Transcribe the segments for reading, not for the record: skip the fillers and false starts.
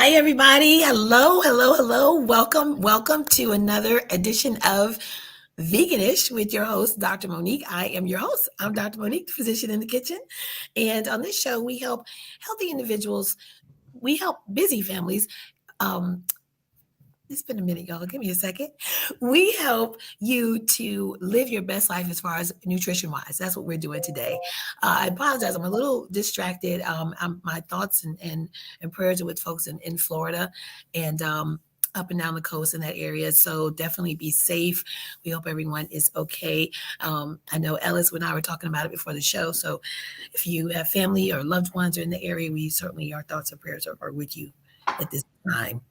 Hi, everybody. Hello, hello, hello. Welcome to another edition of Veganish with your host, Dr. Monique. I am your host. I'm Dr. Monique, the physician in the kitchen. And on this show, we help healthy individuals, we help busy families. Um, it's been a minute, y'all. Give me a second. We help you to live your best life as far as nutrition wise. That's what we're doing today. I apologize. I'm a little distracted. My thoughts and prayers are with folks in Florida and up and down the coast in that area. So definitely be safe. We hope everyone is okay. I know Ellis and I were talking about it before the show. So if you have family or loved ones are in the area, we certainly, our thoughts and prayers are with you at this time.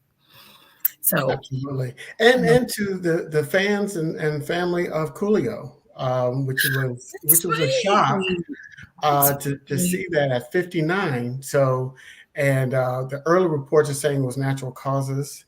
So Absolutely. And to the fans and family of Coolio, which that's was a shock right. That's to right. see that at 59. So, and the early reports are saying it was natural causes,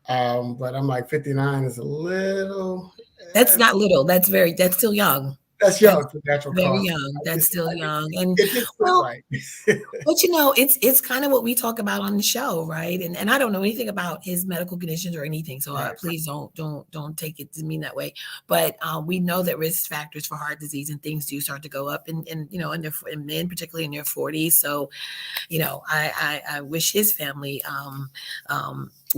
but I'm like 59 is a little That's not little. That's still young. that's That's young for natural very causes. young. That's still I just young. And it didn't sit well, right. but it's kind of what we talk about on the show, right? And I don't know anything about his medical conditions or anything, so Right. please don't take it to mean that way. But we know that risk factors for heart disease and things do start to go up, and in men, particularly in their 40s. So I wish his family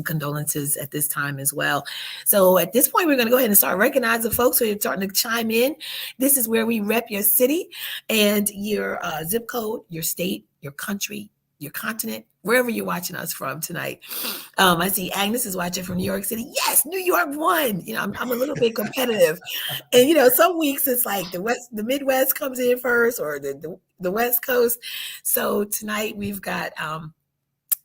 condolences at this time as well. So at this point, we're going to go ahead and start recognizing folks who are starting to chime in. This is where we rep your city and your zip code, your state, your country, your continent, wherever you're watching us from tonight. I see Agnes is watching from New York City. Yes, New York won. I'm a little bit competitive, and some weeks it's like the Midwest comes in first, or the West Coast. So tonight we've got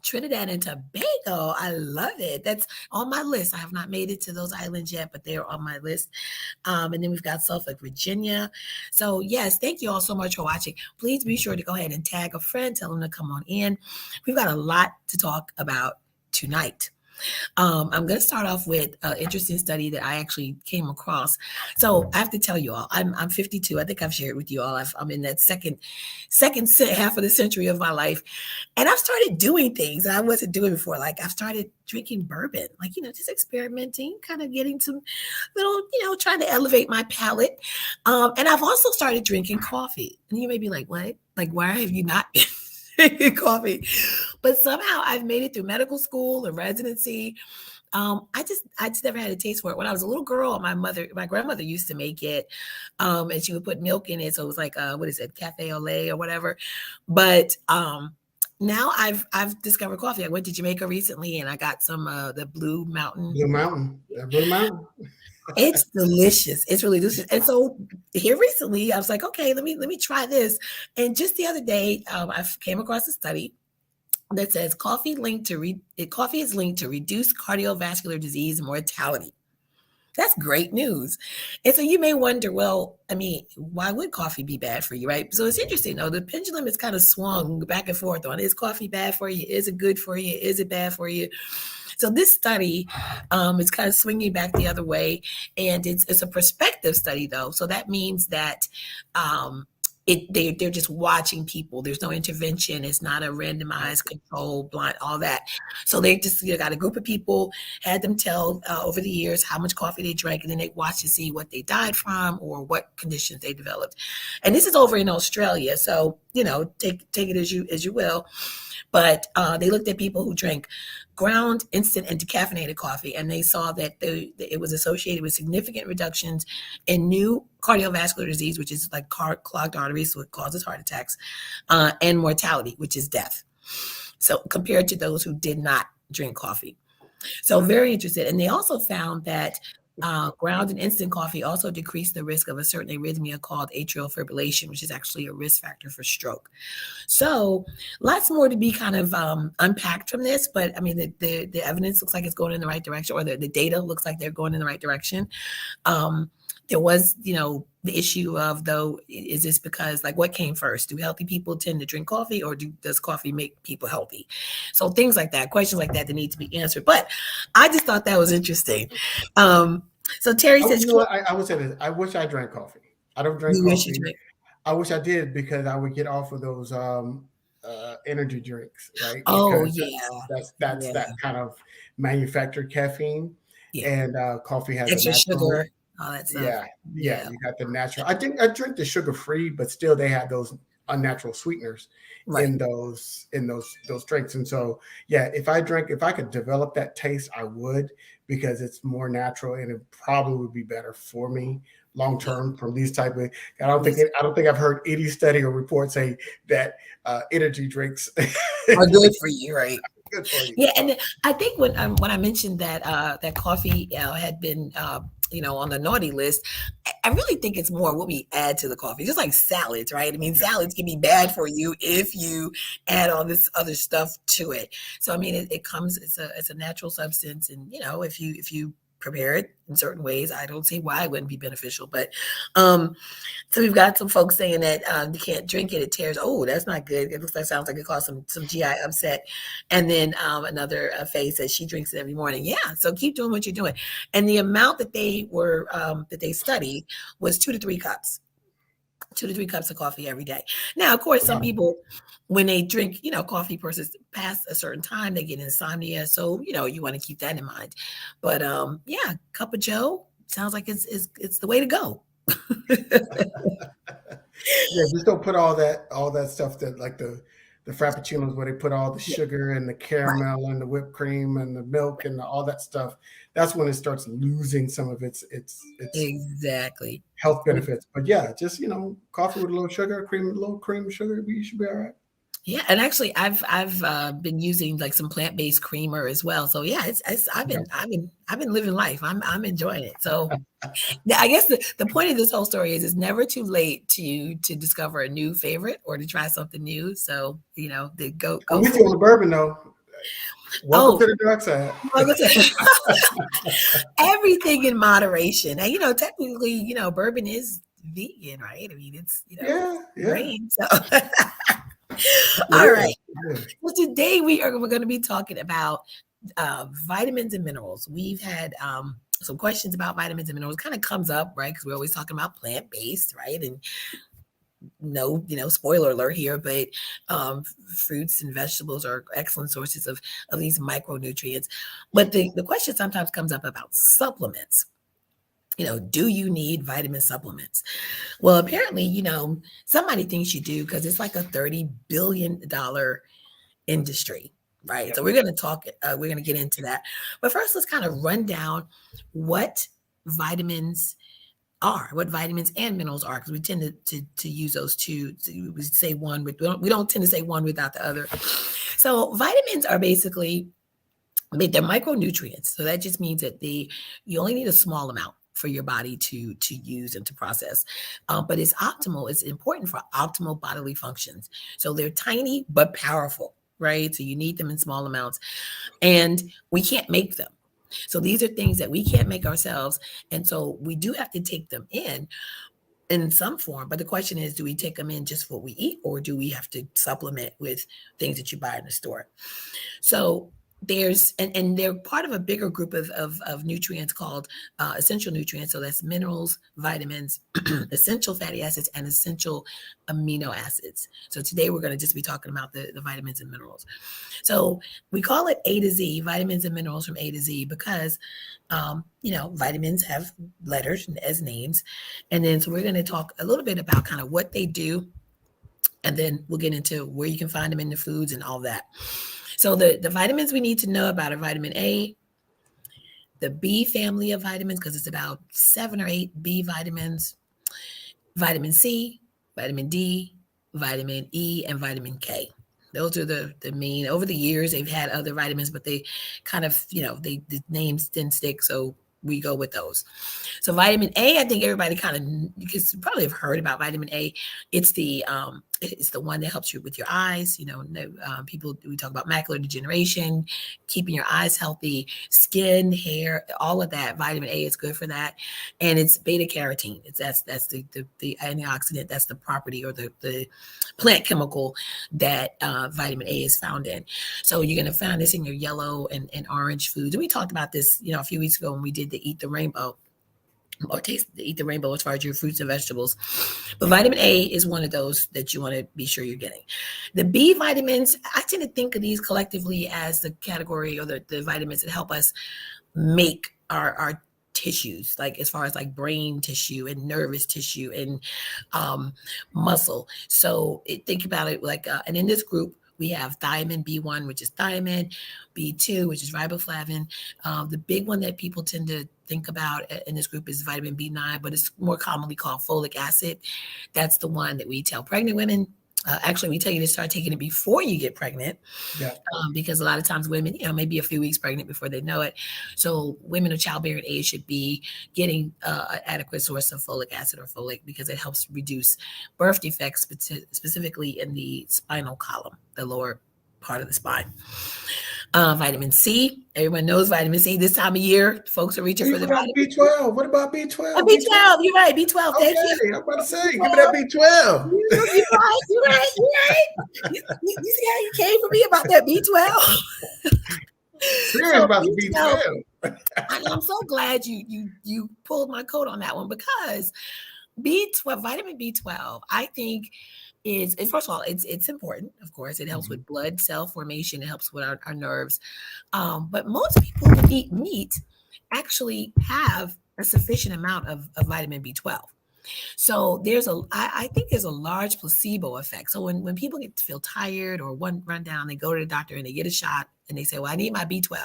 Trinidad and Tobago. I love it. That's on my list. I have not made it to those islands yet, but they're on my list. And then we've got Suffolk, Virginia. So yes, thank you all so much for watching. Please be sure to go ahead and tag a friend, tell them to come on in. We've got a lot to talk about tonight. I'm going to start off with an interesting study that I actually came across. So I have to tell you all, I'm 52. I think I've shared with you all. I'm in that second half of the century of my life, and I've started doing things that I wasn't doing before. Like I've started drinking bourbon, like just experimenting, kind of getting some little, trying to elevate my palate. And I've also started drinking coffee. And you may be like, what? Like, why have you not been drinking coffee? But somehow I've made it through medical school and residency. I just never had a taste for it. When I was a little girl, my grandmother used to make it, and she would put milk in it, so it was like what is it, cafe au lait or whatever. But now I've discovered coffee. I went to Jamaica recently, and I got some the Blue Mountain. Blue Mountain. Blue Mountain. It's delicious. It's really delicious. And so here recently, I was like, okay, let me try this. And just the other day, I came across a study that says coffee is linked to reduced cardiovascular disease and mortality. That's great news. And so you may wonder, well, I mean, why would coffee be bad for you, right? So it's interesting, though. The pendulum is kind of swung back and forth on, is coffee bad for you? Is it good for you? Is it bad for you? So this study is kind of swinging back the other way, and it's a prospective study, though. So that means that they're just watching people. There's no intervention. It's not a randomized control, blind, all that. So they just got a group of people, had them tell over the years how much coffee they drank, and then they watched to see what they died from or what conditions they developed. And this is over in Australia, so take it as you will. But they looked at people who drank ground, instant, and decaffeinated coffee, and they saw that it was associated with significant reductions in new cardiovascular disease, which is like clogged arteries, so it causes heart attacks, and mortality, which is death. So compared to those who did not drink coffee. So very interested. And they also found that ground and instant coffee also decreased the risk of a certain arrhythmia called atrial fibrillation, which is actually a risk factor for stroke. So lots more to be kind of unpacked from this, but I mean, the evidence looks like it's going in the right direction, or the data looks like they're going in the right direction. There was, the issue of, though, is this because, like, what came first? Do healthy people tend to drink coffee, or does coffee make people healthy? So things like that, questions like that need to be answered. But I just thought that was interesting. So Terry says, You know what? I would say this. I wish I drank coffee. I don't drink you wish you coffee. drink. I wish I did, because I would get off of those energy drinks, right? Oh Because yeah, that's yeah, that kind of manufactured caffeine, yeah. and coffee has a Extra natural. sugar, all that stuff. Yeah, yeah, Yeah, you got the natural. I think I drink the sugar free, but still they have those unnatural sweeteners right. in those drinks. And so, yeah, if I could develop that taste, I would, because it's more natural and it probably would be better for me long Yeah, term from these type of. me I don't think I've heard any study or report say that energy drinks are good for you, right? good for you. Yeah, So and I think when I mentioned that that coffee had been on the naughty list, I really think it's more what we add to the coffee, just like salads, right? I mean, yeah, salads can be bad for you if you add all this other stuff to it. So I mean, it comes it's a natural substance, and if you prepare it in certain ways, I don't see why it wouldn't be beneficial. But um, so we've got some folks saying that you can't drink it; it tears. Oh, that's not good. It looks like sounds like it caused some GI upset. And then another face says she drinks it every morning. Yeah, so keep doing what you're doing. And the amount that they studied was 2 to 3 cups. 2 to 3 cups of coffee every day. Now, of course, some wow. people when they drink, coffee versus past a certain time, they get insomnia. So, you want to keep that in mind. But yeah, cup of Joe sounds like it's the way to go. Yeah, just don't put all that stuff that like the frappuccinos where they put all the sugar and the Right. caramel and the whipped cream and the milk and all that stuff. That's when it starts losing some of its Exactly. health benefits. But yeah, just coffee with a little sugar, cream, a little cream, sugar, you should be all right. Yeah, and actually, I've been using like some plant-based creamer as well. So yeah, it's Yeah. I've been living life. I'm enjoying it. So yeah, I guess the point of this whole story is it's never too late to discover a new favorite or to try something new. So I'm go with you for on it. the bourbon though. Welcome Oh, to the dark side. like I said, everything in moderation. And technically, bourbon is vegan, right? I mean, it's Yeah, yeah, grain. So it all is. right. It is. Well, today we're going to be talking about vitamins and minerals. We've had some questions about vitamins and minerals. Kind of comes up, right? Because we're always talking about plant based, right? And no, spoiler alert here, but fruits and vegetables are excellent sources of these micronutrients. But the question sometimes comes up about supplements. Do you need vitamin supplements? Well, apparently, somebody thinks you do because it's like a $30 billion industry, right? Yep. So we're going to get into that. But first, let's kind of run down what vitamins what vitamins and minerals are, because we tend to use those two. We say one, but we don't tend to say one without the other. So vitamins are basically, they're micronutrients. So that just means that you only need a small amount for your body to use and to process. But it's optimal. It's important for optimal bodily functions. So they're tiny but powerful, right? So you need them in small amounts, and we can't make them. So these are things that we can't make ourselves, and so we do have to take them in some form. But the question is, do we take them in just for what we eat, or do we have to supplement with things that you buy in the store? So there's and they're part of a bigger group of nutrients called essential nutrients. So that's minerals, vitamins, essential fatty acids, and essential amino acids. So today we're going to just be talking about the vitamins and minerals. So we call it A to Z, vitamins and minerals from A to Z, because vitamins have letters as names. And then so we're going to talk a little bit about kind of what they do, and then we'll get into where you can find them in the foods and all that. So the vitamins we need to know about are vitamin A, the B family of vitamins, because it's about 7 or 8 B vitamins, vitamin C, vitamin D, vitamin E, and vitamin K. Those are the main. Over the years, they've had other vitamins, but they kind of, the names didn't stick, so we go with those. So vitamin A, I think everybody kind of, because you probably have heard about vitamin A. It's the one that helps you with your eyes. People, we talk about macular degeneration, keeping your eyes healthy, skin, hair, all of that. Vitamin A is good for that, and it's beta carotene. That's the antioxidant. That's the property or the plant chemical that vitamin A is found in. So you're going to find this in your yellow and orange foods. And we talked about this, a few weeks ago when we did the Eat the Rainbow. or eat the rainbow as far as your fruits and vegetables. But vitamin A is one of those that you want to be sure you're getting. The B vitamins, I tend to think of these collectively as the category or the vitamins that help us make our tissues, like as far as like brain tissue and nervous tissue and um, muscle. So think about it like, and in this group, we have thiamine B1, which is thiamine, B2, which is riboflavin. The big one that people tend to think about in this group is vitamin B9, but it's more commonly called folic acid. That's the one that we tell pregnant women. Actually, we tell you to start taking it before you get pregnant, Yeah. because a lot of times women, maybe a few weeks pregnant before they know it. So women of childbearing age should be getting an adequate source of folic acid or folate because it helps reduce birth defects, specifically in the spinal column, the lower part of the spine. Vitamin C. Everyone knows vitamin C. This time of year, folks are reaching for the vitamin B12. What about B12? B12. You're right. B12. Okay, Thank you. I'm about to say, give me that B12. You're right. You're right. You're right. You see how you came for me about that B12? Serious about the B12. I'm so glad you pulled my coat on that one because B12, vitamin B12, I think is first of all, it's important. Of course, it helps with blood cell formation. It helps with our nerves. But most people who eat meat actually have a sufficient amount of vitamin B12. So I think there's a large placebo effect. So when people get to feel tired or run down, they go to the doctor and they get a shot and they say, well, I need my B12.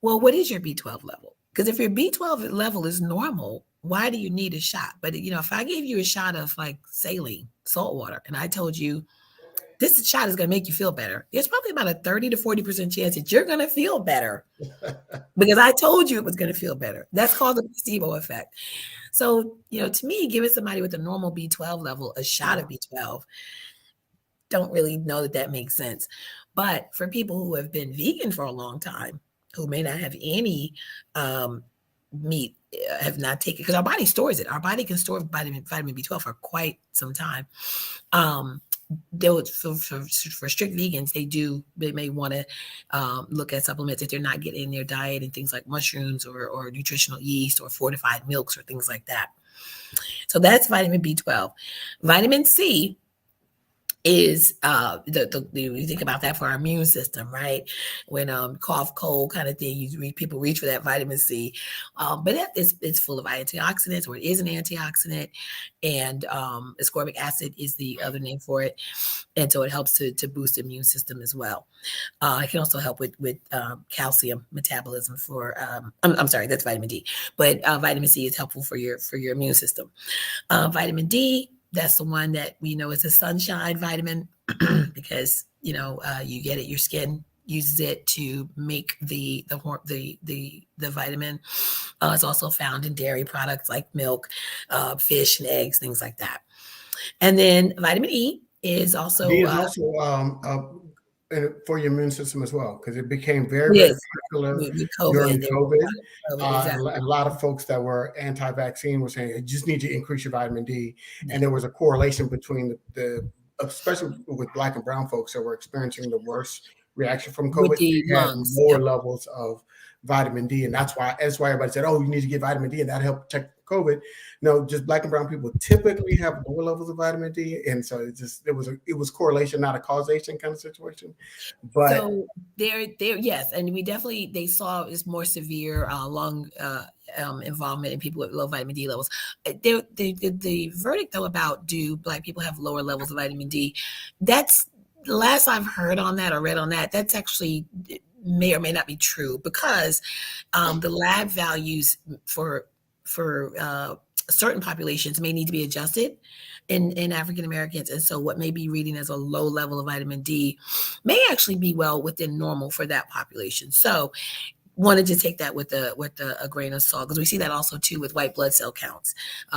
Well, what is your B12 level? Because if your B12 level is normal, why do you need a shot? But if I gave you a shot of like saline, salt water, and I told you this shot is going to make you feel better, there's probably about a 30 to 40% chance that you're going to feel better because I told you it was going to feel better. That's called the placebo effect. So, to me, giving somebody with a normal B12 level a shot of B12, don't really know that makes sense. But for people who have been vegan for a long time, who may not have any meat, have not taken, because our body stores it. Our body can store vitamin B12 for quite some time. For strict vegans, they may want to look at supplements if they're not getting in their diet and things like mushrooms or nutritional yeast or fortified milks or things like that. So that's vitamin B12. Vitamin C is you think about that for our immune system, right? When cough, cold kind of thing, people reach for that vitamin C, but it's full of antioxidants, or it is an antioxidant, and ascorbic acid is the other name for it, and so it helps to boost the immune system as well. It can also help with calcium metabolism for I'm sorry, that's vitamin D, but vitamin C is helpful for your immune system. Vitamin D, that's the one that we know is a sunshine vitamin because you get it, your skin uses it to make the vitamin. It's also found in dairy products like milk, fish and eggs, things like that. And then vitamin E is also for your immune system as well, because it became very, very popular during COVID. Exactly. A lot of folks that were anti-vaccine were saying you just need to increase your vitamin D, and there was a correlation between especially with Black and brown folks that were experiencing the worst reaction from COVID. They had lower levels of vitamin D, and that's why everybody said, "Oh, you need to get vitamin D, and that helped protect COVID." No, just Black and brown people typically have lower levels of vitamin D, and so it was correlation, not a causation kind of situation. But so there, yes, and they saw is more severe lung involvement in people with low vitamin D levels. The verdict though about do Black people have lower levels of vitamin D? That's the last I've heard on that or read on that. That's actually may or may not be true because the lab values for certain populations may need to be adjusted in African Americans. And so what may be reading as a low level of vitamin D may actually be well within normal for that population. So wanted to take that with a grain of salt, because we see that also too with white blood cell counts.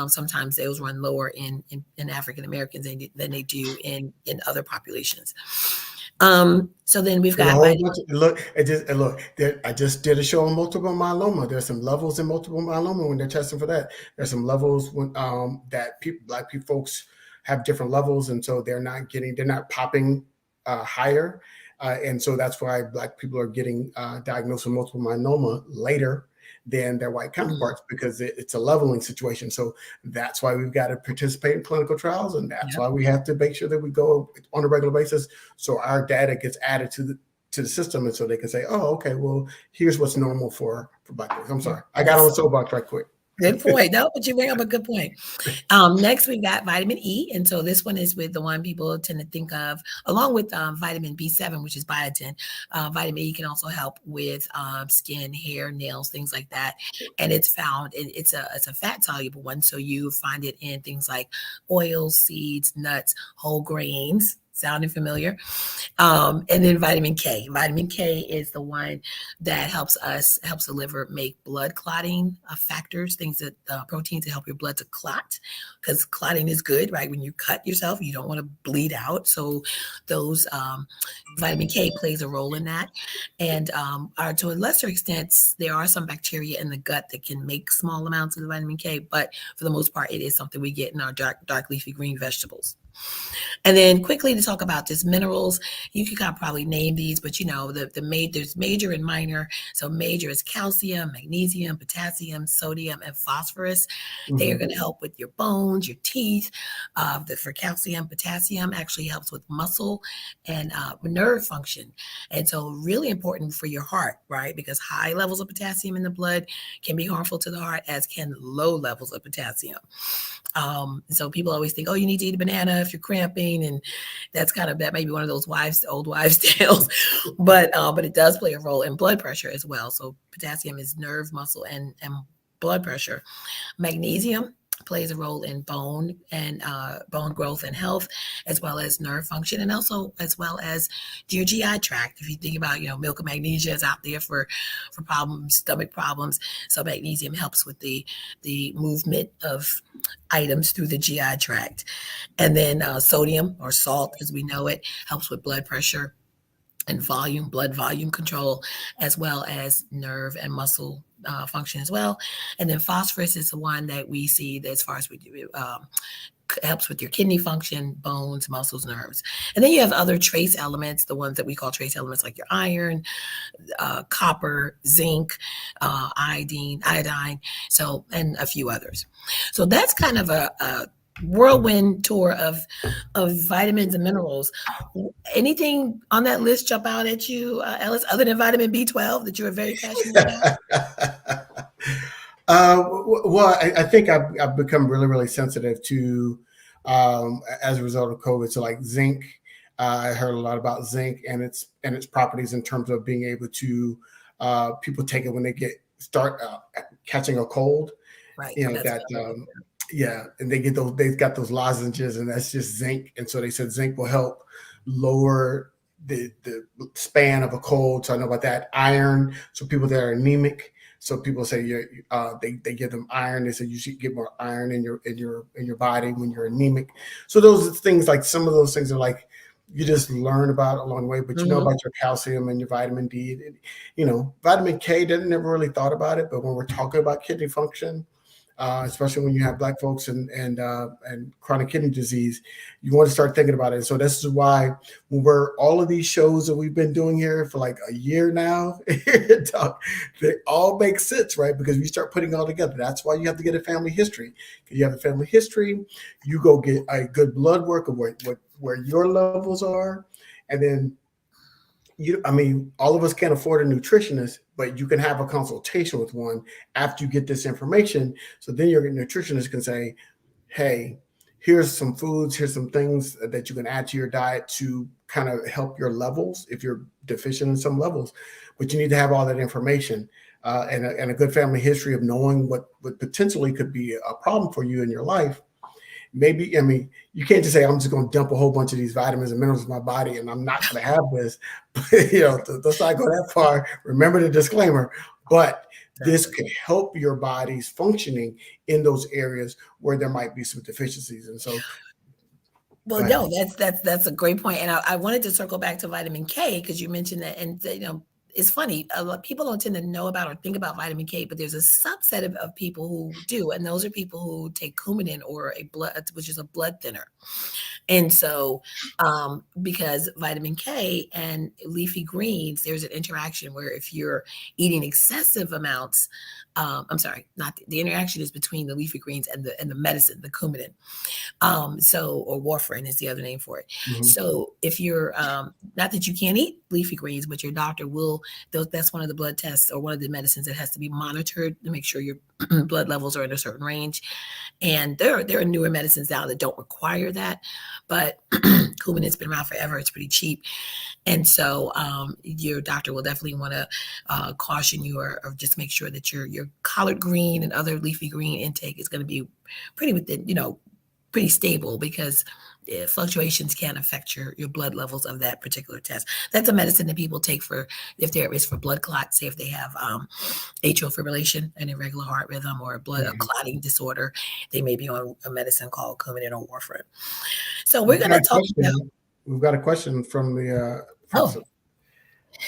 Sometimes those run lower in African Americans than they do in other populations. So then we've got I just did a show on multiple myeloma. There's some levels in multiple myeloma when they're testing for that. There's some levels when that Black people folks have different levels, and so they're not popping higher. And so that's why Black people are getting diagnosed with multiple myeloma later than their white counterparts because it's a leveling situation. So that's why we've got to participate in clinical trials, and that's why we have to make sure that we go on a regular basis so our data gets added to the system, and so they can say, oh, okay, well, here's what's normal for Black folks. I'm sorry, I got on the soapbox right quick. Good point. No, but you bring up a good point. Next, we got vitamin E. And so this one is with the one people tend to think of, along with vitamin B7, which is biotin. Vitamin E can also help with skin, hair, nails, things like that. And it's found, it's a fat soluble one. So you find it in things like oils, seeds, nuts, whole grains. Sounding familiar? And then vitamin K. Vitamin K is the one that helps the liver make blood clotting factors, things that proteins to help your blood to clot, because clotting is good, right? When you cut yourself, you don't want to bleed out. So those vitamin K plays a role in that. And to a lesser extent, there are some bacteria in the gut that can make small amounts of the vitamin K, but for the most part, it is something we get in our dark leafy green vegetables. And then quickly to talk about just minerals, you can kind of probably name these, but there's major and minor. So major is calcium, magnesium, potassium, sodium, and phosphorus. They are going to help with your bones, your teeth. For calcium, potassium actually helps with muscle and nerve function. And so really important for your heart, right? Because high levels of potassium in the blood can be harmful to the heart, as can low levels of potassium. So people always think, oh, you need to eat a banana if you're cramping, and that may be one of those old wives' tales, but it does play a role in blood pressure as well. So potassium is nerve, muscle, and blood pressure. Magnesium plays a role in bone and bone growth and health, as well as nerve function, and also as well as your GI tract. If you think about, milk of magnesia is out there for problems, stomach problems. So magnesium helps with the movement of items through the GI tract. And then sodium, or salt as we know it, helps with blood pressure and blood volume control, as well as nerve and muscle function as well. And then phosphorus is the one that we see that, as far as we do, helps with your kidney function, bones, muscles, nerves. And then you have other trace elements, the ones that we call trace elements, like your iron, copper, zinc, iodine, so, and a few others. So that's kind of a whirlwind tour of vitamins and minerals. Anything on that list jump out at you, Ellis, other than vitamin B12 that you are very passionate about? Well, I think I've become really, really sensitive to, as a result of COVID. So like zinc, I heard a lot about zinc and its properties in terms of being able to, people take it when they start catching a cold, right? Yeah, and they've got those lozenges, and that's just zinc. And so they said zinc will help lower the span of a cold. So I know about that. Iron, so people that are anemic. So people say they give them iron. They say you should get more iron in your body when you're anemic. So those are things, like some of those things are like you just learn about along the way, but you know about your calcium and your vitamin D. Vitamin K, never really thought about it, but when we're talking about kidney function, especially when you have Black folks and chronic kidney disease, you want to start thinking about it. So this is why when all of these shows that we've been doing here for like a year now, they all make sense, right? Because we start putting it all together. That's why you have to get a family history. If you have a family history, you go get a good blood work of where your levels are, and then all of us can't afford a nutritionist, but you can have a consultation with one after you get this information. So then your nutritionist can say, hey, here's some foods, here's some things that you can add to your diet to kind of help your levels if you're deficient in some levels. But you need to have all that information and a good family history of knowing what potentially could be a problem for you in your life. Maybe, you can't just say, I'm just going to dump a whole bunch of these vitamins and minerals in my body and I'm not going to have this. But, let's not go that far. Remember the disclaimer. But this could help your body's functioning in those areas where there might be some deficiencies. And so, well, no, that's a great point. And I wanted to circle back to vitamin K because you mentioned that, and it's funny. A lot people don't tend to know about or think about vitamin K, but there's a subset of people who do, and those are people who take Coumadin or which is a blood thinner. And so, because vitamin K and leafy greens, there's an interaction where if you're eating excessive amounts, I'm sorry, not the interaction is between the leafy greens and the medicine, the Coumadin. Or warfarin is the other name for it. Mm-hmm. So if you're, not that you can't eat leafy greens, but your doctor will, that's one of the blood tests or one of the medicines that has to be monitored to make sure your blood levels are in a certain range. And there are newer medicines now that don't require that, but Coumadin's been around forever. It's pretty cheap. And so your doctor will definitely want to caution you or just make sure that your collard green and other leafy green intake is going to be pretty within, pretty stable, because fluctuations can affect your blood levels of that particular test. That's a medicine that people take for if there is for blood clots, say if they have atrial fibrillation, an irregular heart rhythm, or a clotting disorder, they may be on a medicine called Coumadin or warfarin. So we're going to talk about. We've got a question from the.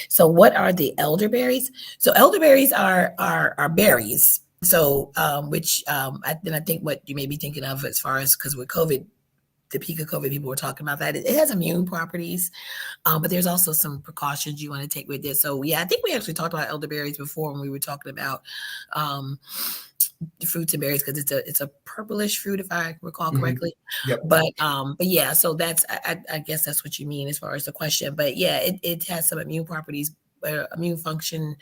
So what are the elderberries? So elderberries are berries. So, which I think what you may be thinking of as far as, because with COVID, the peak of COVID, people were talking about that. It has immune properties, but there's also some precautions you want to take with it. So yeah, I think we actually talked about elderberries before when we were talking about the fruits and berries, because it's a purplish fruit, if I recall correctly. Yep. But yeah, so that's I guess that's what you mean as far as the question. But yeah, it has some immune properties, immune function,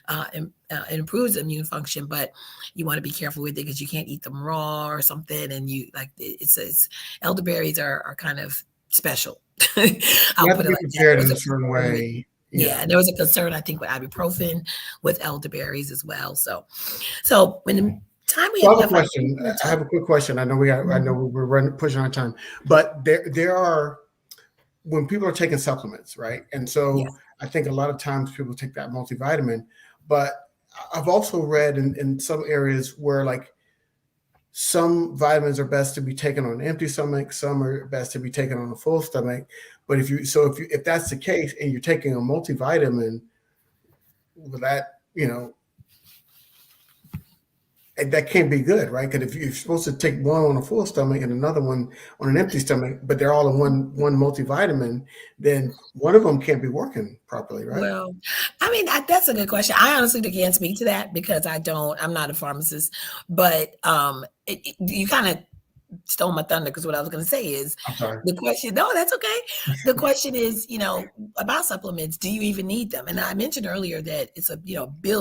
it improves immune function, but you want to be careful with it because you can't eat them raw or something. And you it's elderberries are kind of special. I'll put it like that. In a certain way. Yeah, and there was a concern, I think, with ibuprofen with elderberries as well. So when the time we have a question, I have a quick question. I know we're pushing on time, but there are, when people are taking supplements, right? And so yes. I think a lot of times people take that multivitamin, but I've also read in some areas where like some vitamins are best to be taken on an empty stomach, some are best to be taken on a full stomach. But if that's the case and you're taking a multivitamin, well, that, that can't be good, right? Because if you're supposed to take one on a full stomach and another one on an empty stomach, but they're all in one multivitamin, then one of them can't be working properly, right? Well, I mean, that's a good question. I honestly can't speak to that because I'm not a pharmacist, but you kind of stole my thunder, because what I was going to say is the question. No, that's okay. The question is, about supplements. Do you even need them? And I mentioned earlier that it's a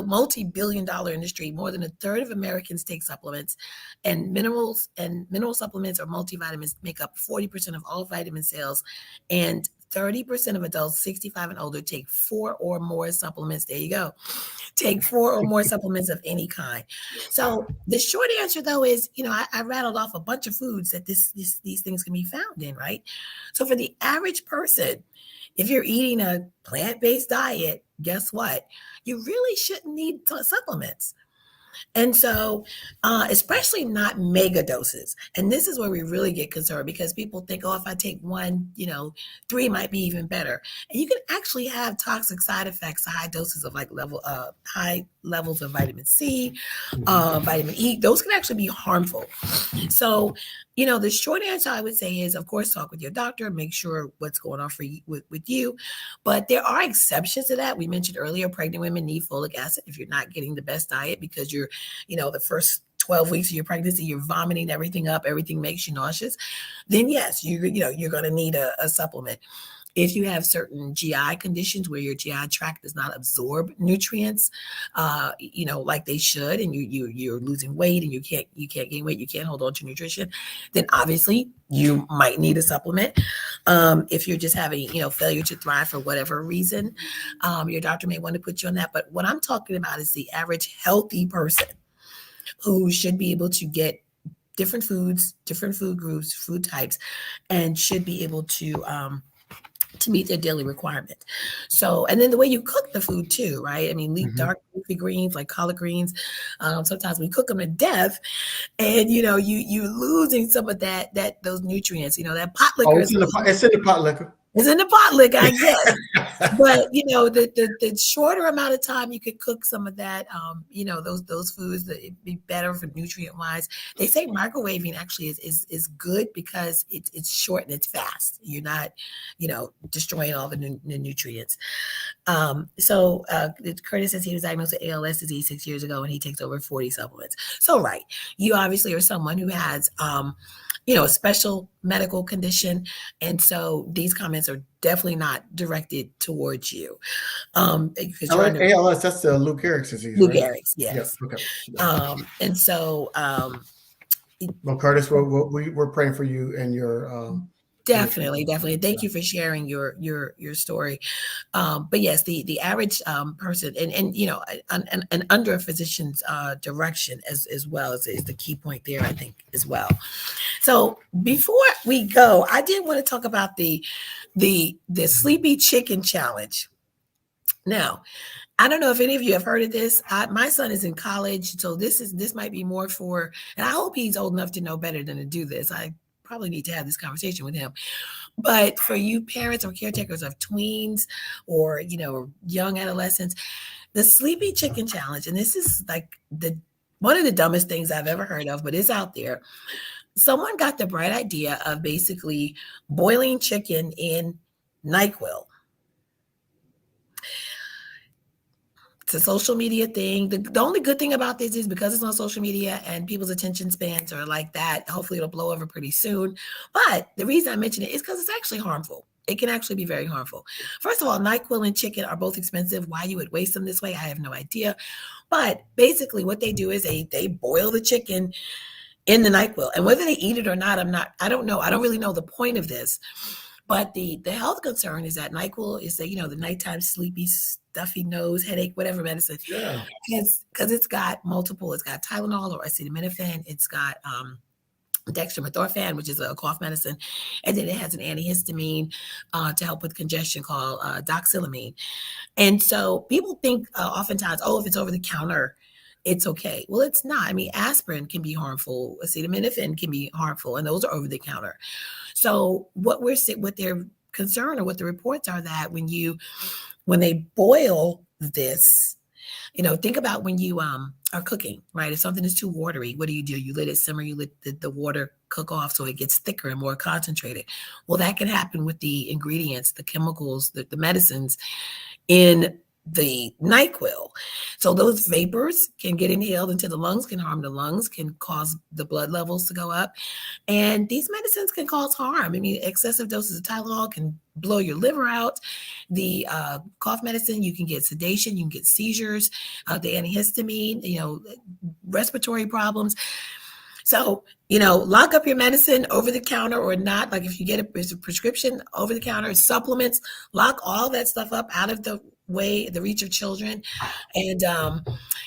multi-billion-dollar industry. More than a third of Americans take supplements, and mineral supplements or multivitamins make up 40% of all vitamin sales, and 30% of adults 65 and older take 4 or more supplements. There you go. Take 4 or more supplements of any kind. So the short answer, though, is, I rattled off a bunch of foods that these things can be found in, right? So for the average person, if you're eating a plant-based diet, guess what? You really shouldn't need supplements. And so, especially not mega doses. And this is where we really get concerned, because people think, if I take 1, 3 might be even better. And you can actually have toxic side effects, high doses of high levels of vitamin C, vitamin E. Those can actually be harmful. So, the short answer I would say is, of course, talk with your doctor, make sure what's going on for you, with you. But there are exceptions to that. We mentioned earlier, pregnant women need folic acid if you're not getting the best diet, because you're, the first 12 weeks of your pregnancy, you're vomiting everything up, everything makes you nauseous. Then yes, you're going to need a supplement. If you have certain GI conditions where your GI tract does not absorb nutrients, like they should, and you're losing weight and you can't gain weight, you can't hold on to nutrition, then obviously you might need a supplement. If you're just having, failure to thrive for whatever reason, your doctor may want to put you on that. But what I'm talking about is the average healthy person who should be able to get different foods, different food groups, food types, and should be able to meet their daily requirement. So, and then the way you cook the food too, right? I mean, dark leafy greens like collard greens, sometimes we cook them to death, and you're losing some of those nutrients. That pot liquor. It's in the pot liquor. It's in the potluck, I guess. But you know, the shorter amount of time you could cook some of that, you know, those foods that it'd be better for nutrient wise. They say microwaving actually is good because it's short and it's fast. You're not, you know, destroying all the nutrients. So Curtis says he was diagnosed with ALS disease 6 years ago, and he takes over 40 supplements. So right, you obviously are someone who has you know, a special medical condition. And so these comments are definitely not directed towards you. Because you're under ALS, that's the Lou Gehrig's disease, Lou right? Gehrig's, yes. Yeah, okay. And so well, Curtis, we're praying for you and your definitely. Thank you for sharing your story. But yes, the average person, and you know, and under a physician's direction as well is the key point there, I think, as well. So before we go, I did want to talk about the sleepy chicken challenge. Now, I don't know if any of you have heard of this. My son is in college, so this might be more for, and I hope he's old enough to know better than to do this. I probably need to have this conversation with him. But for you parents or caretakers of tweens or, you know, young adolescents, the sleepy chicken challenge, and this is like one of the dumbest things I've ever heard of, but it's out there. Someone got the bright idea of basically boiling chicken in NyQuil. It's a social media thing. The only good thing about this is because it's on social media and people's attention spans are like that, hopefully it'll blow over pretty soon. But the reason I mention it is because it's actually harmful. It can actually be very harmful. First of all, NyQuil and chicken are both expensive. Why you would waste them this way, I have no idea. But basically what they do is they boil the chicken in the NyQuil. And whether they eat it or not, I don't know. I don't really know the point of this. But the health concern is that NyQuil is the, you know, the nighttime sleepy, stuffy nose, headache, whatever medicine. Yeah. Because it's got multiple, it's got Tylenol or acetaminophen, it's got dextromethorphan, which is a cough medicine, and then it has an antihistamine to help with congestion called doxylamine. And so people think oftentimes, oh, if it's over the counter, it's okay. Well, it's not. I mean, aspirin can be harmful, acetaminophen can be harmful, and those are over the counter. So what their concern or what the reports are that when they boil this, you know, think about when you are cooking, right? If something is too watery, what do? You let it simmer, you let the water cook off so it gets thicker and more concentrated. Well, that can happen with the ingredients, the chemicals, the medicines in the NyQuil. So those vapors can get inhaled into the lungs, can harm the lungs, can cause the blood levels to go up. And these medicines can cause harm. I mean, excessive doses of Tylenol can blow your liver out. The cough medicine, you can get sedation, you can get seizures, the antihistamine, you know, respiratory problems. So, you know, lock up your medicine over the counter or not. Like if you get a prescription over the counter, supplements, lock all that stuff up out of the way, the reach of children. And,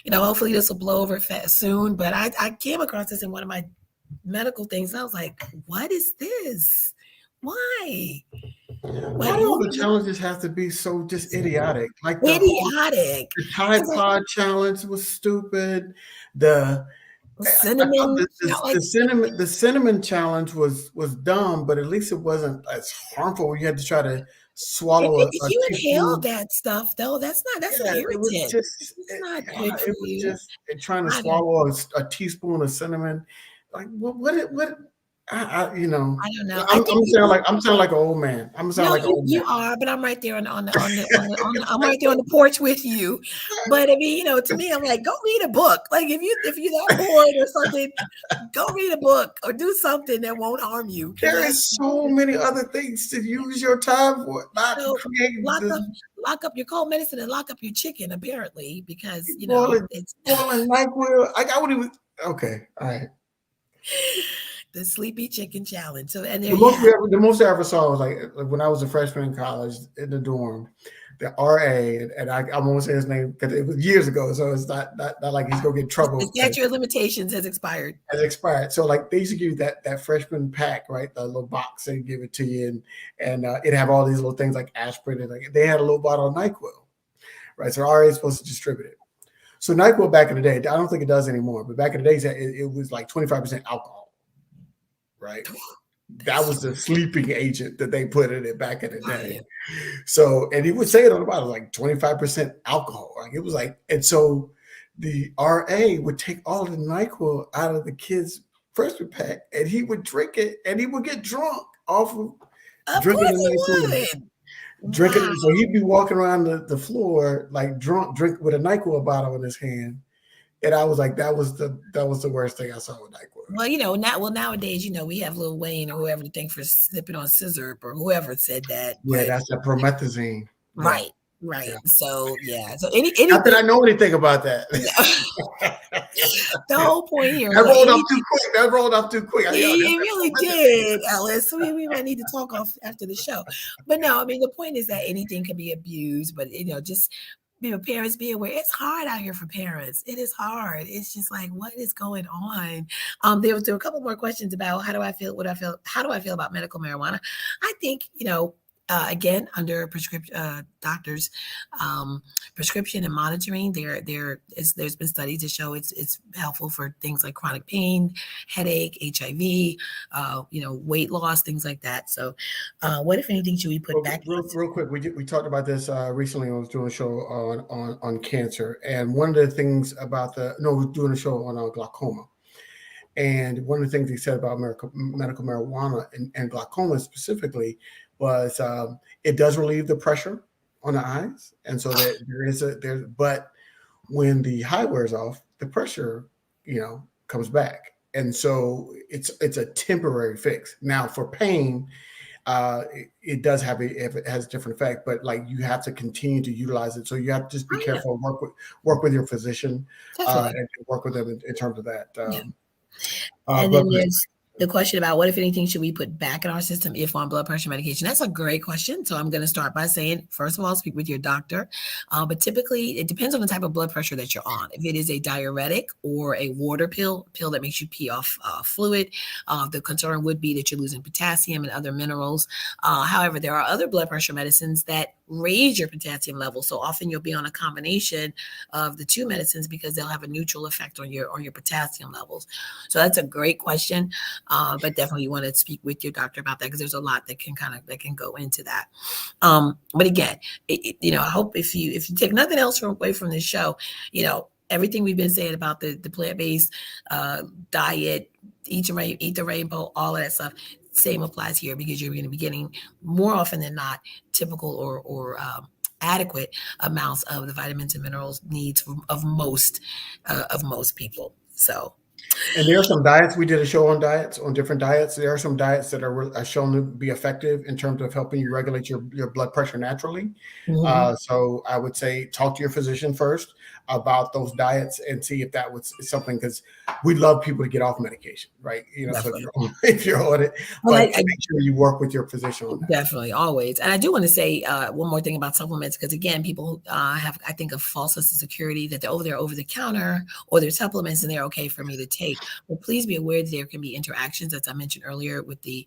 you know, hopefully this will blow over soon. But I came across this in one of my medical things. I was like, what is this? Why? Why do all the challenges have to be so just idiotic? Like idiotic. The Tide Pod challenge was stupid. The cinnamon, the cinnamon challenge was dumb, but at least it wasn't as harmful. You had to try to swallow if you inhale that stuff, though, that's an irritant. It was just trying to swallow a teaspoon of cinnamon. Like what you know, I don't know. I'm sounding like an old man. You are, but I'm right there I'm right there on the porch with you. But I mean, you know, to me, I'm like, go read a book. Like if you're that bored or something, go read a book or do something that won't harm you. There is so many other things to use your time for. Not creating lock up your cold medicine and lock up your chicken, apparently, because you know it's boiling NyQuil. I wouldn't even. Okay, all right. The sleepy chicken challenge. So, and the most I ever saw was like when I was a freshman in college in the dorm, the RA, and I'm gonna say his name because it was years ago, so it's not like he's gonna get in trouble. The statute of limitations has expired. So like they used to give you that freshman pack, right? The little box and give it to you, and it have all these little things like aspirin, and like they had a little bottle of NyQuil, right? So RA is supposed to distribute it. So NyQuil back in the day, I don't think it does anymore, but back in the days it was like 25% alcohol. Right. That was the sleeping agent that they put in it back in the day. So, and he would say it on the bottle, like 25% alcohol. Like it was like, and so the RA would take all the NyQuil out of the kids' freshman pack, and he would drink it, and he would get drunk off of drinking the NyQuil. Drinking it, so he'd be walking around the floor like drunk, drink with a NyQuil bottle in his hand. And I was like, that was the worst thing I saw with NyQuil. Well, nowadays, we have Lil Wayne or whoever to thank for slipping on scissor or whoever said that. Yeah, that's a promethazine. Right. Right. Yeah. So anything. Not that I know anything about that. The whole point here. That rolled off too quick. It really did, Ellis. We might need to talk off after the show. But no, I mean, the point is that anything can be abused, but just parents be aware. It's hard out here for parents. It is hard. It's just like, what is going on? There were a couple more questions about how do I feel about medical marijuana. I think, again, under doctors' prescription and monitoring, there's been studies to show it's helpful for things like chronic pain, headache, HIV, weight loss, things like that. So, what if anything should we put back? Real quick, we talked about this recently. I was doing a show on cancer, and one of the things about we were doing a show on glaucoma. And one of the things he said about medical marijuana and glaucoma specifically was it does relieve the pressure on the eyes, and so that but when the high wears off, the pressure comes back, and so it's a temporary fix. Now for pain, it does have it has a different effect, but like you have to continue to utilize it, so you have to just be careful. Work with your physician and work with them in terms of that. And then there's the question about what, if anything, should we put back in our system if on blood pressure medication? That's a great question. So I'm going to start by saying, first of all, speak with your doctor. But typically, it depends on the type of blood pressure that you're on. If it is a diuretic or a water pill that makes you pee off fluid, the concern would be that you're losing potassium and other minerals. However, there are other blood pressure medicines that raise your potassium level. So often you'll be on a combination of the two medicines because they'll have a neutral effect on your potassium levels. So that's a great question. But definitely you want to speak with your doctor about that because there's a lot that can go into that. But again, I hope if you take nothing else away from this show, everything we've been saying about the plant-based diet, eat the rainbow, all of that stuff, same applies here because you're going to be getting more often than not typical or adequate amounts of the vitamins and minerals needs of most people. So. And there are some diets. We did a show on different diets. There are some diets that are shown to be effective in terms of helping you regulate your blood pressure naturally. Mm-hmm. So I would say talk to your physician first about those diets and see if that was something, because we love people to get off medication, right? So if you're on it, but make sure you work with your physician on that. Definitely, always. And I do want to say one more thing about supplements, because again, people have, I think, a false sense of security that they're over the counter or they're supplements and they're okay for me to take. But please be aware that there can be interactions, as I mentioned earlier, with the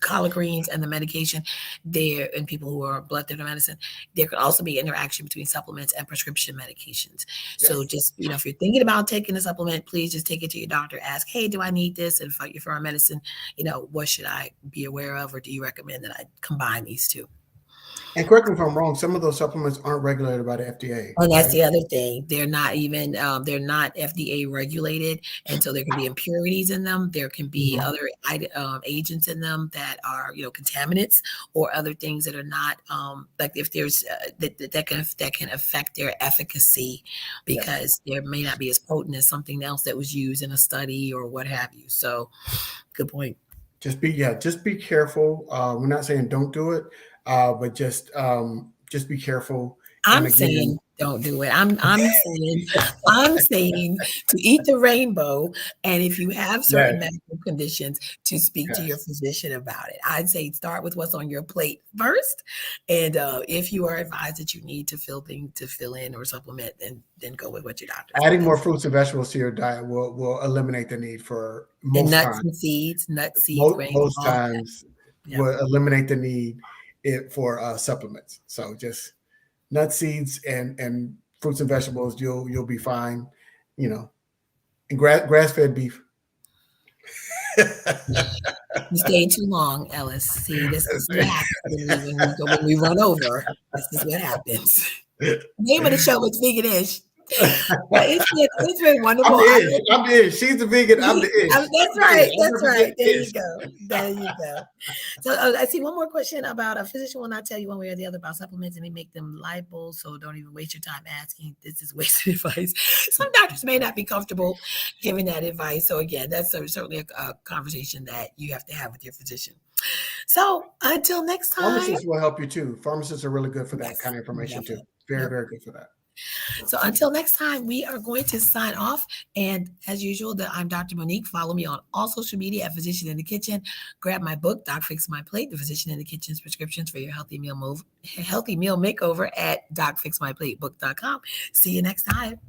collard greens and the medication there, and people who are blood thinner medicine. There could also be interaction between supplements and prescription medications. Yes. So just, if you're thinking about taking a supplement, please just take it to your doctor. Ask, hey, do I need this? And if you're on medicine, what should I be aware of? Or do you recommend that I combine these two? And correct me if I'm wrong, some of those supplements aren't regulated by the FDA. Oh, that's right? The other thing. They're not even, they're not FDA regulated. And so there can be impurities in them. There can be other agents in them that are, contaminants or other things that are not, like if there's, that can affect their efficacy because there may not be as potent as something else that was used in a study or what have you. So good point. Just be careful. We're not saying don't do it. But just be careful. I'm saying don't do it. I'm saying to eat the rainbow, and if you have certain medical conditions, to speak to your physician about it. I'd say start with what's on your plate first, and if you are advised that you need to fill in or supplement, then go with what your doctor. Adding more fruits and vegetables to your diet will eliminate the need for most nuts and seeds. Most times will eliminate the need for supplements. So just nuts, seeds, and fruits and vegetables, you'll be fine. And grass-fed beef. You stayed too long, Ellis. See, this is what happens when we run over. This is what happens. Name of the show is Vegan-ish. It's been wonderful. I'm the ish. She's the vegan. I'm the ish. That's right. That's right. There you go. There you go. So I see one more question about a physician will not tell you one way or the other about supplements, and they make them liable. So don't even waste your time asking. This is wasted advice. Some doctors may not be comfortable giving that advice. So again, that's certainly a conversation that you have to have with your physician. So until next time. Pharmacists will help you too. Pharmacists are really good for that kind of information too. Very, very good for that. So until next time, we are going to sign off. And as usual, I'm Dr. Monique. Follow me on all social media at Physician in the Kitchen. Grab my book, Doc Fix My Plate, The Physician in the Kitchen's Prescriptions for Your Healthy Meal Makeover at docfixmyplatebook.com. See you next time.